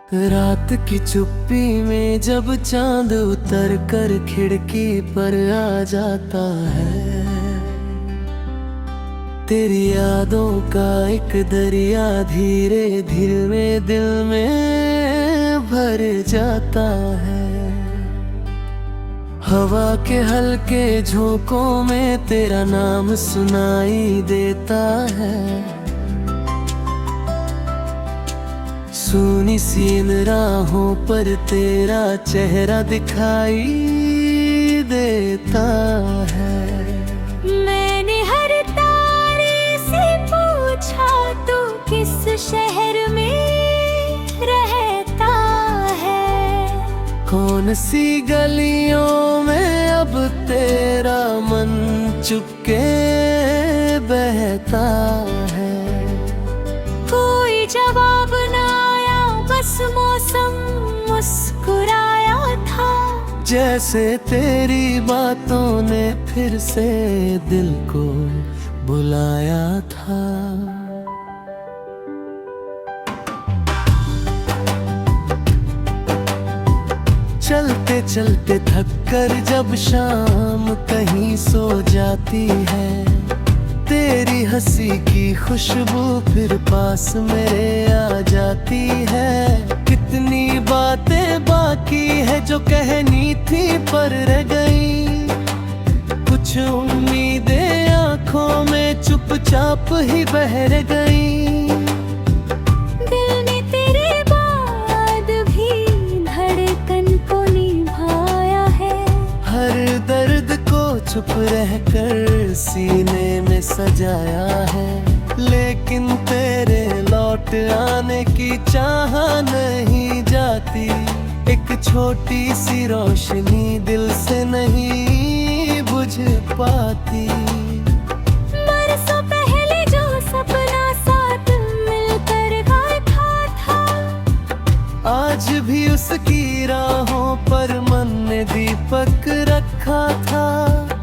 रात की चुप्पी में जब चांद उतर कर खिड़की पर आ जाता है, तेरी यादों का एक दरिया धीरे धीरे दिल में भर जाता है। हवा के हल्के झोंकों में तेरा नाम सुनाई देता है। सूनी सी इन राहों पर तेरा चेहरा दिखाई देता है। मैंने हर तारे से पूछा तू किस शहर में रहता है, कौन सी गलियों में अब तेरा मन चुपके बहता है। कोई जवाब ना आया, बस मौसम मुस्कुराया था। जैसे तेरी बातों ने फिर से दिल को बुलाया था। चलते चलते थक कर जब शाम कहीं सो जाती है, तेरी हंसी की खुशबू फिर पास मेरे आ जाती है। कितनी बातें बाकी है जो कहनी थी पर रह गई, कुछ उम्मीदें आंखों में चुपचाप ही बहर गई। दिल ने तेरे बाद भी धड़कन को निभाया है, हर दर्द को चुप रहकर सीने में सजाया है। लेकिन तेरे लौट आने की चाह नहीं जाती, एक छोटी सी रोशनी दिल से नहीं बुझ पाती। बरसों पहले जो सपना साथ मिलकर गाथा था, आज भी उसकी राहों पर मन ने दीपक रखा था।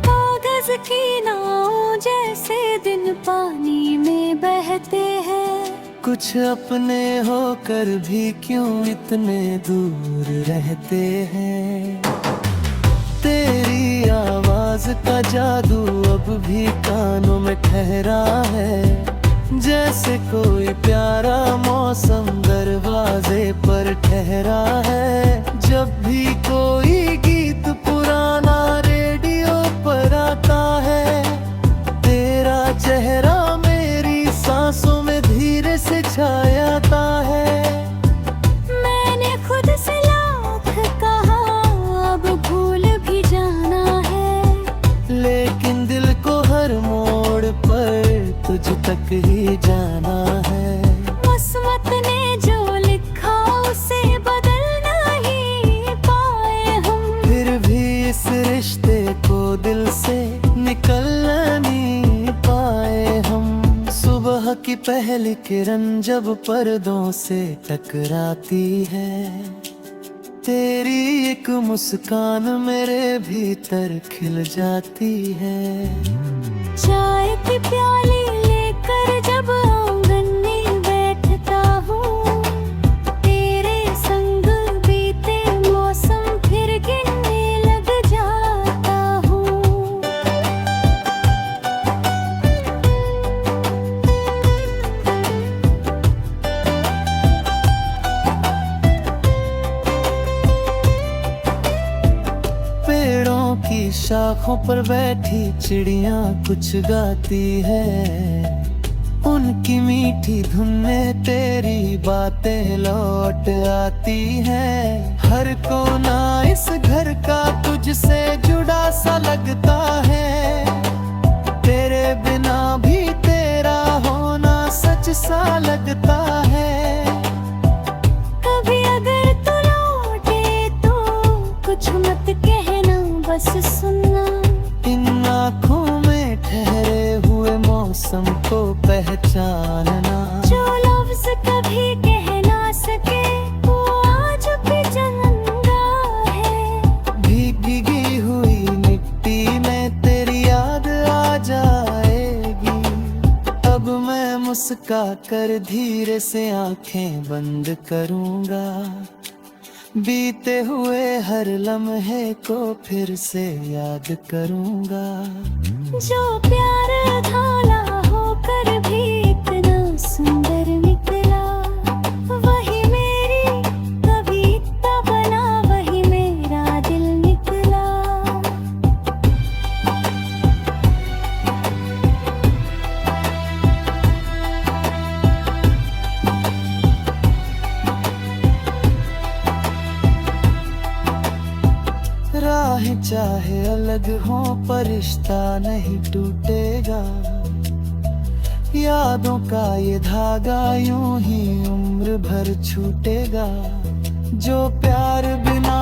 कागज की नाव जैसे दिन पानी में बहते हैं, कुछ अपने होकर भी क्यों इतने दूर रहते हैं। तेरी आवाज का जादू अब भी कानों में ठहरा है, जैसे कोई प्यारा मौसम दरवाजे पर ठहरा है। जब भी कोई गीत पुराना रेडियो पर आता है, तेरा चेहरा मेरी सांसों में धीरे से छा जाता है। मैंने खुद से लाख कहा अब भूल भी जाना है, लेकिन दिल को हर मोड़ पर तुझ तक ही जाना है। किस्मत ने जो लिखा उसे बदल नहीं पाए हम, फिर भी इस रिश्ते को दिल से निकल नहीं पाए हम। सुबह की पहली किरण जब पर्दों से टकराती है, तेरी एक मुस्कान मेरे भीतर खिल जाती है। चाय की प्याली लेकर जब आंगन में बैठता हूँ, तेरे संग बीते मौसम फिर गिनने लग जाता हूँ। पेड़ों की शाखों पर बैठी चिड़िया कुछ गाती है, उनकी मीठी धुन में तेरी बातें लौट आती है। हर कोना इस घर का तुझसे जुड़ा सा लगता है, तेरे बिना भी तेरा होना सच सा लगता है। कभी अगर तू लौटे तो कुछ मत कहना, बस सुनना। इन आँखों में ठहरे हुए मौसम को पहचानना, जो लफ्ज कभी कह ना सके वो आज भी चंगा है। भीगी हुई मिट्टी में तेरी याद आ जाएगी, अब मैं मुस्कुरा मुस्का कर धीरे से आंखें बंद करूंगा, बीते हुए हर लम्हे को फिर से याद करूंगा। जो प्यार अधूरा होकर भी इतना सुंदर निकला, वही मेरी कविता बना, वही मेरा दिल निकला। राहें चाहे अलग हो पर रिश्ता नहीं टूटेगा, यादों का ये धागा यूं ही उम्र भर छूटेगा। जो प्यार बिना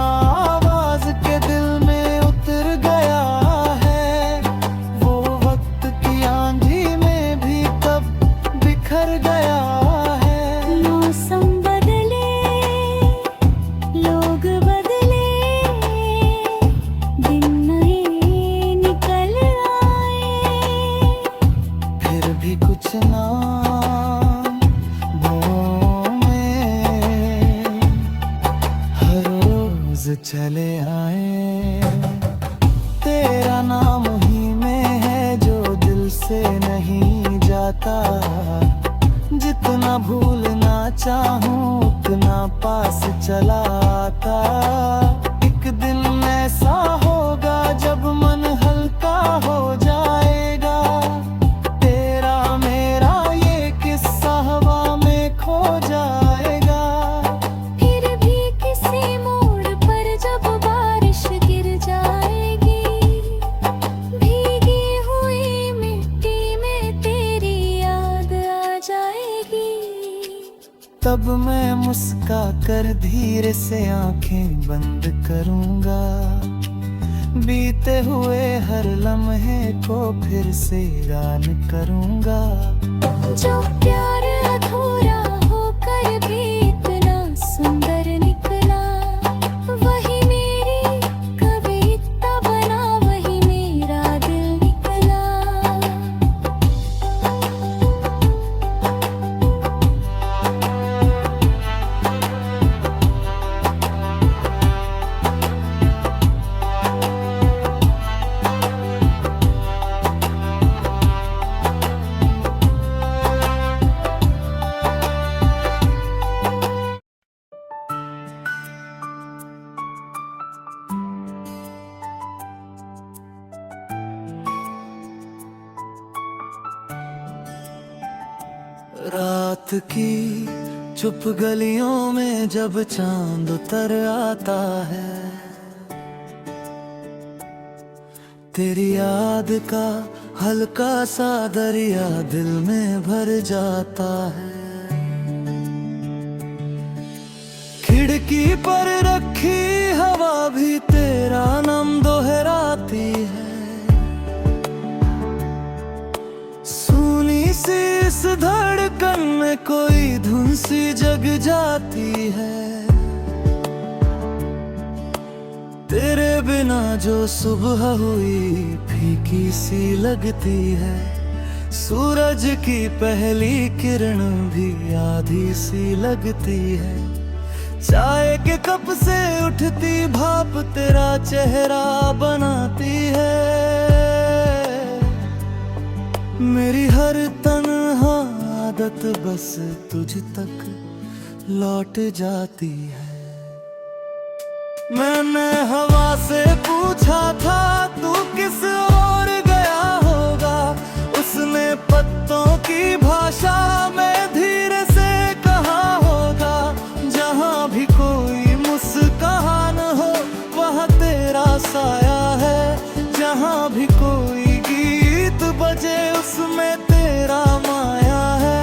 आवाज के दिल में उतर गया है, वो वक्त की आंधी में भी कब बिखर गया है। मौसम बदले, लोग बदले, दिन नए निकल आए, फिर भी कुछ नाम में हर रोज चले आए। तेरा नाम ही में है जो दिल से नहीं जाता, जितना भूलना चाहूं उतना पास चला आता। एक दिन ऐसा होगा जब मन हल्का हो जाएगा, तेरा मेरा ये किस्सा हवा में खो जाएगा। फिर भी किसी मोड़ पर जब बारिश गिर जाएगी, भीगी हुई मिट्टी में तेरी याद आ जाएगी। तब मैं मुस्का कर धीरे से आंखें बंद करूंगा, बीते हुए हर लम्हे को फिर से गान करूंगा। जो प्यार अधूरा होकर भी इतना सुंदर निकला, वही मेरी कविता बना, वही मेरा दिल निकला। रात की चुप गलियों में जब चांद उतर आता है, तेरी याद का हल्का सा दरिया दिल में भर जाता है। खिड़की पर रखी हवा भी तेरा नाम दोहराती है, सुनी सी इस धड़कन में कोई धुन सी जग जाती है। तेरे बिना जो सुबह हुई फीकी सी लगती है, सूरज की पहली किरण भी आधी सी लगती है। चाय के कप से उठती भाप तेरा चेहरा बनाती है, मेरी हर तन्हा आदत बस तुझ तक लौट जाती है। मैंने हवा से पूछा था तू किस ओर गया होगा, उसने पत्तों की भाषा में धीरे से कहा होगा। जहाँ भी कोई मुस्कान हो वहाँ तेरा साया है, जहाँ भी कोई गीत बजे उसमें तेरा माया है।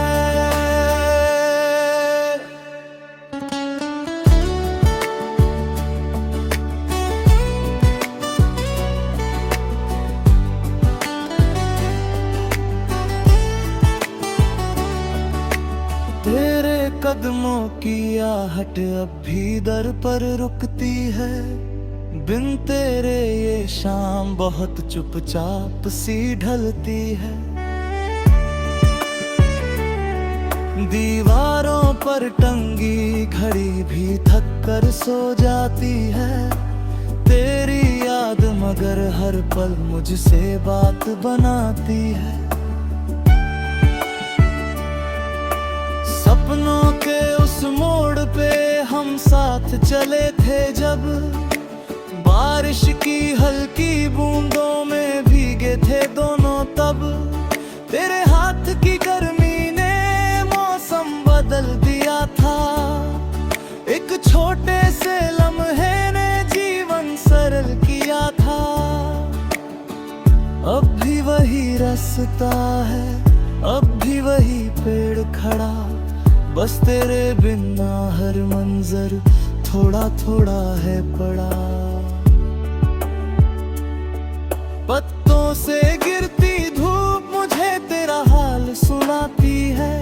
तेरे कदमों की आहट अब भी दर पर रुकती है, बिन तेरे ये शाम बहुत चुपचाप सी ढलती है। दीवारों पर टंगी घड़ी भी थक कर सो जाती है। तेरी याद मगर हर पल मुझसे बात बनाती है। सपनों के उस मोड़ पे हम साथ चले थे जब, बारिश की हल्की बूंदों में भीगे थे दोनों तब। तेरे हाथ की गर्मी ने मौसम बदल दिया था। एक छोटे से लम्हे ने जीवन सरल किया था। अब भी वही रास्ता है, अब भी वही पेड़ खड़ा, बस तेरे बिना हर मंजर थोड़ा थोड़ा है पड़ा। पत्तों से गिरती धूप मुझे तेरा हाल सुनाती है।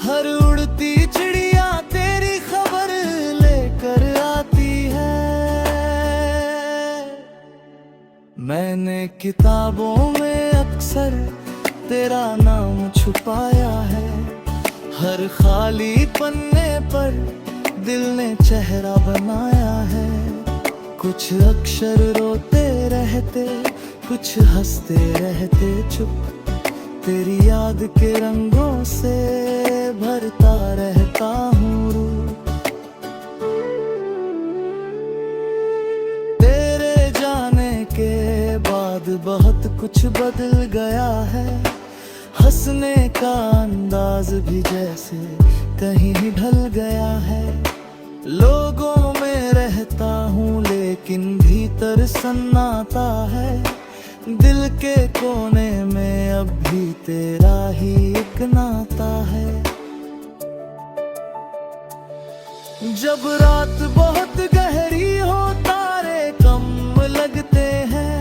हर उड़ती चिड़िया तेरी खबर लेकर आती है। मैंने किताबों में अक्सर तेरा नाम छुपाया है। हर खाली पन्ने पर दिल ने चेहरा बनाया है। कुछ अक्षर रोते रहते, कुछ हंसते रहते चुप, तेरी याद के रंगों से भरता रहता हूँ रूप। तेरे जाने के बाद बहुत कुछ बदल गया है। हंसने का अंदाज भी जैसे कहीं ढल गया है। लोगों में रहता हूँ लेकिन भीतर सन्नाटा है। दिल के कोने में अब भी तेरा ही एक नाता है। जब रात बहुत गहरी हो तारे कम लगते हैं।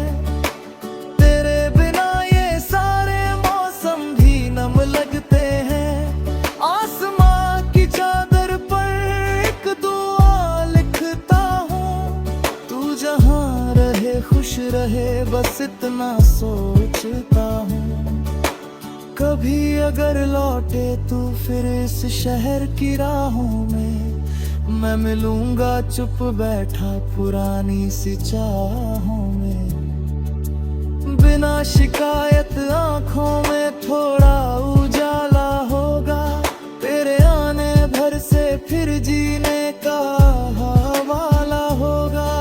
तेरे बिना ये सारे मौसम भी नम लगते हैं। आसमां की चादर पर एक दुआ लिखता हूँ, तू जहाँ रहे खुश रहे बस इतना सोचता हूँ। कभी अगर लौटे तू फिर इस शहर की राहों में, मैं मिलूंगा चुप बैठा पुरानी सी चाहों में। बिना शिकायत आंखों में थोड़ा उजाला होगा। तेरे आने भर से फिर जीने का हवाला होगा।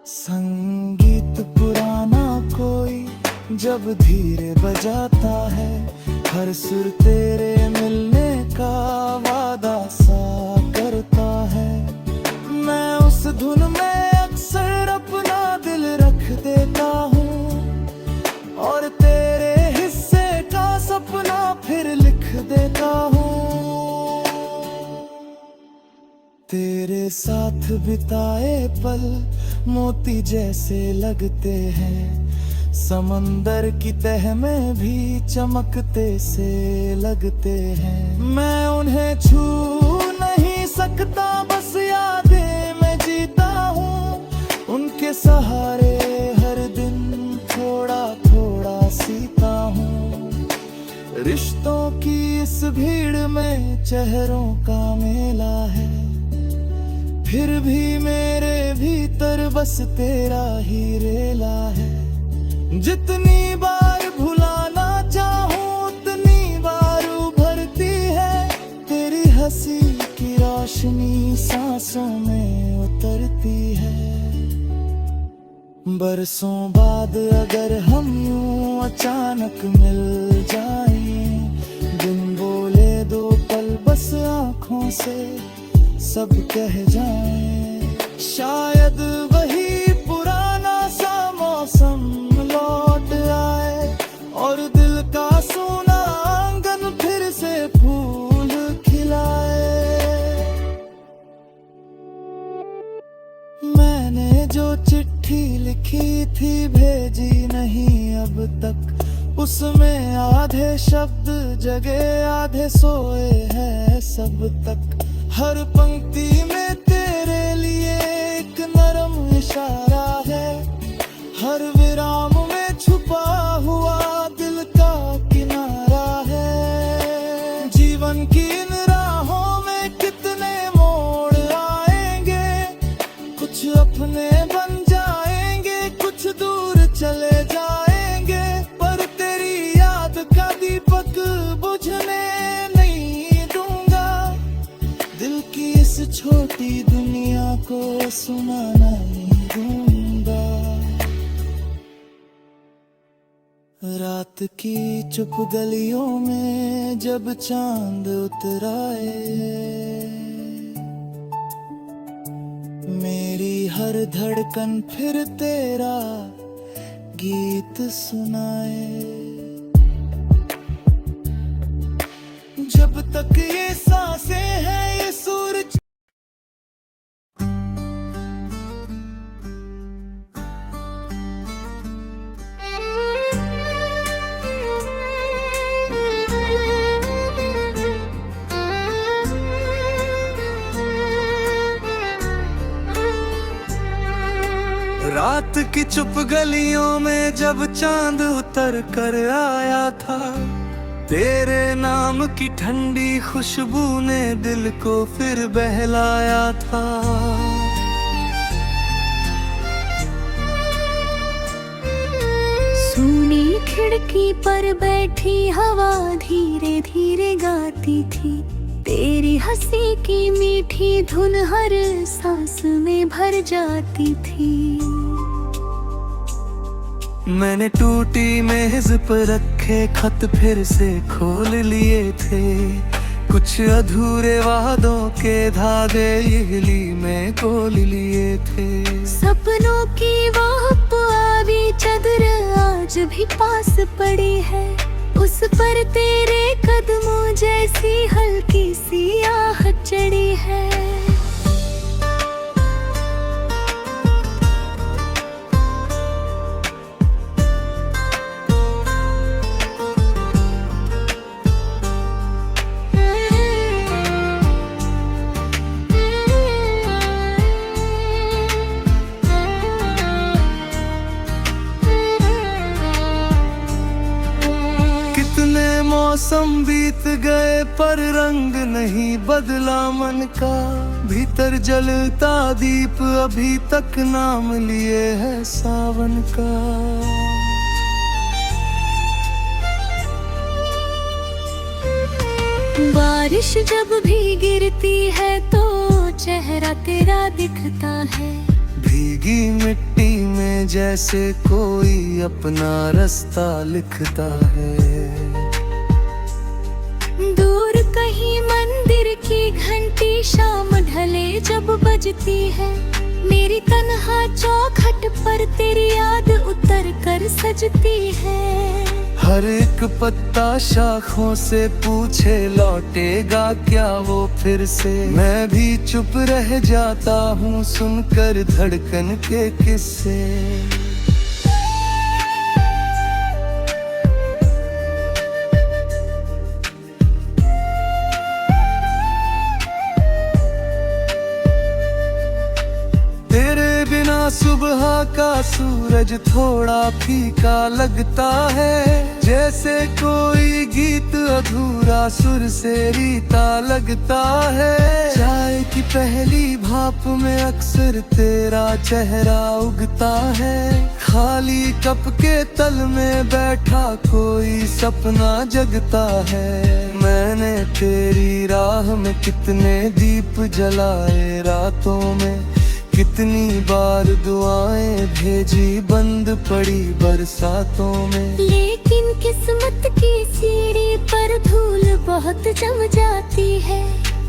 संगीत पुराना कोई जब धीरे बजाता है, हर सुर तेरे मिलने का वादा सा करता है। मैं उस धुन में अक्सर अपना दिल रख देता हूँ और तेरे हिस्से का सपना फिर लिख देता हूँ। तेरे साथ बिताए पल मोती जैसे लगते हैं। समंदर की तह में भी चमकते से लगते हैं। मैं उन्हें छू नहीं सकता, बस यादें में जीता हूँ। उनके सहारे हर दिन थोड़ा थोड़ा सीता हूँ। रिश्तों की इस भीड़ में चेहरों का मेला है। फिर भी मेरे भीतर बस तेरा ही रेला है। जितनी बार भुलाना चाहूं उतनी बार उभरती है। तेरी हंसी की रोशनी सांसों में उतरती है। बरसों बाद अगर हम यूं अचानक मिल जाएं, बिन बोले दो पल बस आँखों से सब कह जाएं, शायद वही पुराना सा मौसम लौट आए और दिल का सोना आंगन फिर से फूल खिलाए। मैंने जो चिट्ठी लिखी थी भेजी नहीं अब तक, उसमें आधे शब्द जगे आधे सोए हैं सब तक। हर पंक्ति में तेरे लिए एक नरम इशारा है। हर विराम में छुपा हुआ दिल का किनारा है। जीवन इस छोटी दुनिया को सुनाना नहीं दूंगा। रात की चुप गलियों में जब चांद उतर आए, मेरी हर धड़कन फिर तेरा गीत सुनाए। जब तक ये सांसें हैं ये सूरज रात की चुप गलियों में जब चांद उतर कर आया था, तेरे नाम की ठंडी खुशबू ने दिल को फिर बहलाया था। सुनी खिड़की पर बैठी हवा धीरे धीरे गाती थी, तेरी हंसी की मीठी धुन हर सांस में भर जाती थी। मैंने टूटी मेज पर रखे खत फिर से खोल लिए थे, कुछ अधूरे वादों के धागे इगली में खोल लिए थे। सपनों की वो पुआवी चादर आज भी पास पड़ी है, उस पर तेरे कदमों जैसी हल्की सी आहट चढ़ी है। मौसम बीत गए पर रंग नहीं बदला मन का, भीतर जलता दीप अभी तक नाम लिए है सावन का। बारिश जब भी गिरती है तो चेहरा तेरा दिखता है, भीगी मिट्टी में जैसे कोई अपना रास्ता लिखता है। दूर कहीं मंदिर की घंटी शाम ढले जब बजती है, मेरी तन्हा चौखट पर तेरी याद उतर कर सजती है। हर एक पत्ता शाखों से पूछे लौटेगा क्या वो फिर से, मैं भी चुप रह जाता हूँ सुनकर धड़कन के किस्से। सुबह का सूरज थोड़ा फीका लगता है, जैसे कोई गीत अधूरा सुर से रीता लगता है। चाय की पहली भाप में अक्सर तेरा चेहरा उगता है, खाली कप के तल में बैठा कोई सपना जगता है। मैंने तेरी राह में कितने दीप जलाए रातों में, कितनी बार दुआएं भेजी बंद पड़ी बरसातों में। लेकिन किस्मत की सीढ़ी पर धूल बहुत जम जाती है,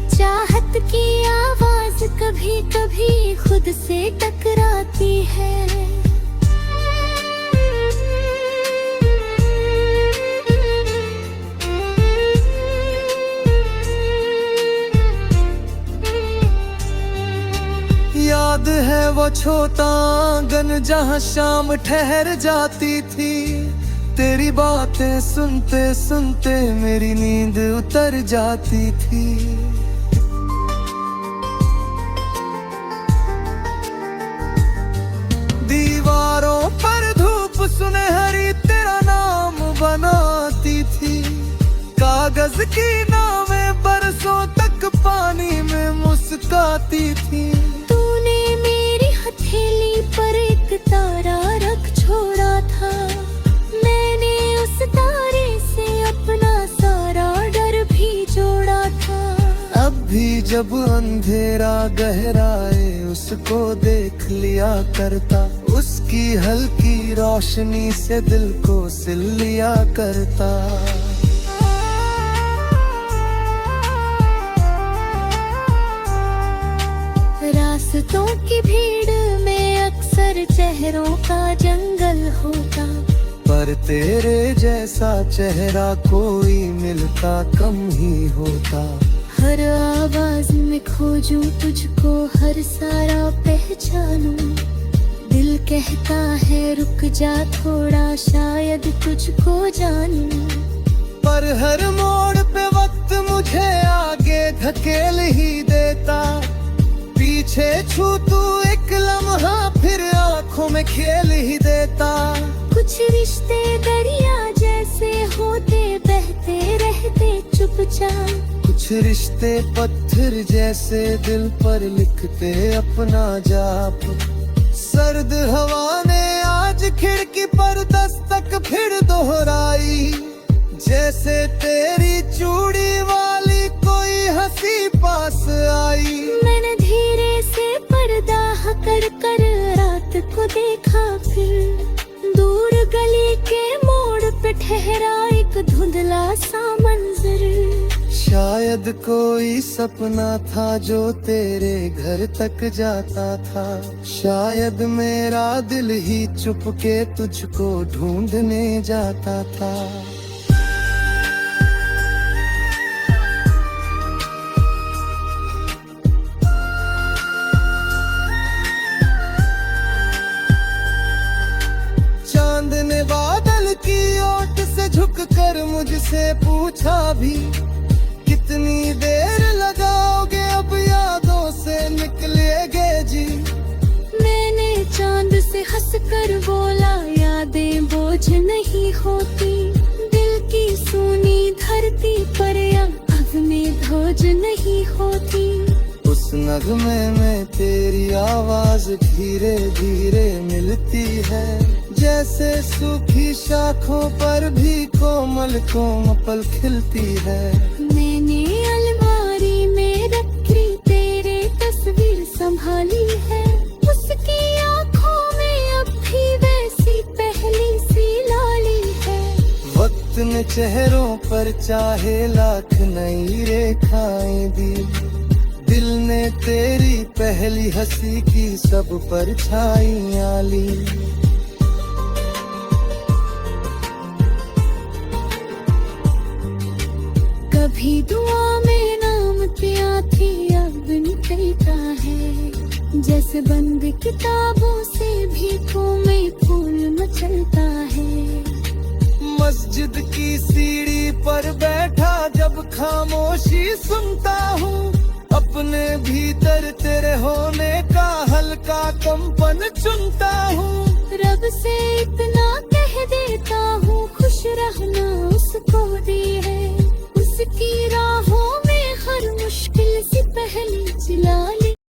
चाहत की आवाज कभी कभी खुद से टकराती है। याद है वो छोटा आंगन जहाँ शाम ठहर जाती थी, तेरी बातें सुनते सुनते मेरी नींद उतर जाती थी। दीवारों पर धूप सुनहरी तेरा नाम बनाती थी, कागज की नावें बरसों तक पानी में मुस्काती थी। तूने मेरी हथेली पर एक तारा रख छोड़ा था, मैंने उस तारे से अपना सारा डर भी जोड़ा था। अब भी जब अंधेरा गहराए उसको देख लिया करता, उसकी हल्की रोशनी से दिल को सिल लिया करता। रास्तों की भीड़ में अक्सर चेहरों का जंगल होता, पर तेरे जैसा चेहरा कोई मिलता कम ही होता। हर आवाज में खोजूं तुझको, हर सारा पहचानूं। दिल कहता है रुक जा थोड़ा, शायद तुझको जानूं। पर हर मोड़ पे वक्त मुझे आगे धकेल ही देता, पीछे छू तू एक लम्हा फिर आंखों में खेल ही देता। कुछ रिश्ते दरिया जैसे होते, बहते रहते चुपचाप। कुछ रिश्ते पत्थर जैसे दिल पर लिखते अपना जाप। सर्द हवा ने आज खिड़की पर दस्तक फिर दोहराई, जैसे तेरी चूड़ी वाली कोई हंसी पास आई। मैंने धीरे से पर्दा कर कर रात को देखा, फिर दूर गली के मोड़ पे ठहरा एक धुंधला सा मंजर। शायद कोई सपना था जो तेरे घर तक जाता था, शायद मेरा दिल ही चुपके तुझको ढूंढने जाता था। चांद ने बादल की ओट से झुककर मुझसे पूछा भी, कितनी देर लगाओगे अब यादों से निकलेगे जी। मैंने चांद से हंसकर बोला, यादें बोझ नहीं होती। दिल की सूनी धरती पर आग में धोज नहीं होती। उस नगमे में तेरी आवाज धीरे धीरे मिलती है, जैसे सूखी शाखों पर भी कोमल कोमल खिलती है। मैंने अलमारी में रखी तेरे तस्वीर संभाली है, उसकी आँखों में अब भी वैसी पहली सी लाली है। वक्त ने चेहरों पर चाहे लाख नई रेखाएं दी, दिल ने तेरी पहली हंसी की सब पर छाइयां ली। कभी दुआ में नाम पिया थी, अब निकलता है। जैसे बंद किताबों से भीखों में फूल मचलता है। मस्जिद की सीढ़ी पर बैठा जब खामोशी सुनता हूँ, अपने भीतर तेरे होने का हल्का कंपन चुनता हूँ। रब से इतना कह देता हूँ, खुश रहना उसको दी है। उसकी राहों में हर मुश्किल से पहले चिल्ला